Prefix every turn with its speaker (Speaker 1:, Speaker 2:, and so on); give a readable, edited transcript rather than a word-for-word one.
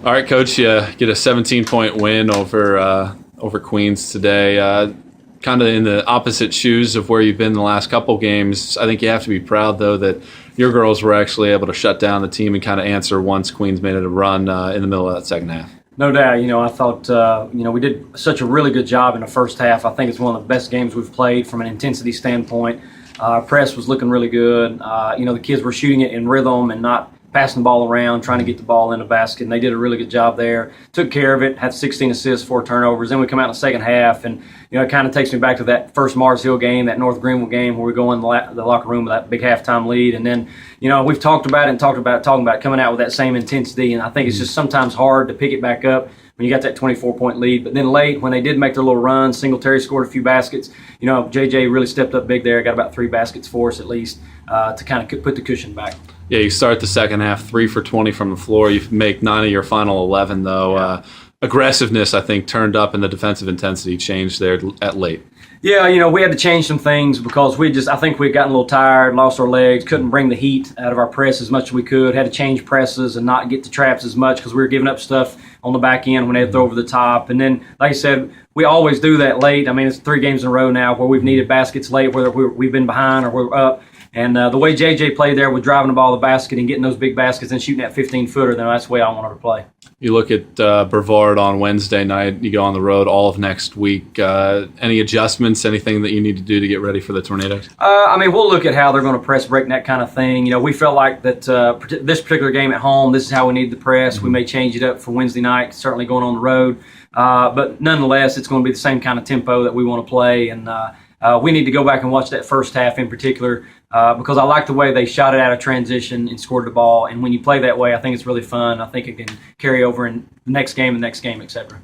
Speaker 1: All right, Coach, you get a 17-point win over Queens today. Kind of in the opposite shoes of where you've been the last couple games. I think you have to be proud, though, that your girls were actually able to shut down the team and kind of answer once Queens made it a run in the middle of that second half.
Speaker 2: No doubt. I thought, we did such a really good job in the first half. I think it's one of the best games we've played from an intensity standpoint. Our press was looking really good. The kids were shooting it in rhythm and not passing the ball around, trying to get the ball in the basket, and they did a really good job there. Took care of it, had 16 assists, 4 turnovers. Then we come out in the second half, and it kind of takes me back to that first Mars Hill game, that North Greenville game, where we go in the locker room with that big halftime lead. And then, we've talked about it coming out with that same intensity, and I think it's just sometimes hard to pick it back up when you got that 24-point lead. But then late, when they did make their little run, Singletary scored a few baskets. JJ really stepped up big there, got about 3 baskets for us at least to kind of put the cushion back.
Speaker 1: Yeah, you start the second half 3 for 20 from the floor. You make 9 of your final 11, though. Yeah. Aggressiveness, I think, turned up, and the defensive intensity changed there at late.
Speaker 2: Yeah, we had to change some things because I think we'd gotten a little tired, lost our legs, couldn't bring the heat out of our press as much as we could, had to change presses and not get to traps as much because we were giving up stuff on the back end when they had throw over the top. And then, like I said, we always do that late. I mean, it's 3 games in a row now where we've needed baskets late, whether we've been behind or we're up. And the way JJ played there with driving the ball to the basket and getting those big baskets and shooting that 15-footer, then that's the way I wanted to play.
Speaker 1: You look at Brevard on Wednesday night. You go on the road all of next week. Any adjustments, anything that you need to do to get ready for the Tornadoes?
Speaker 2: We'll look at how they're going to press breakneck kind of thing. We felt like that this particular game at home, this is how we need to press. Mm-hmm. We may change it up for Wednesday night, certainly going on the road. But nonetheless, it's going to be the same kind of tempo that we want to play. And we need to go back and watch that first half in particular because I like the way they shot it out of transition and scored the ball. And when you play that way, I think it's really fun. I think it can carry over in the next game, etc.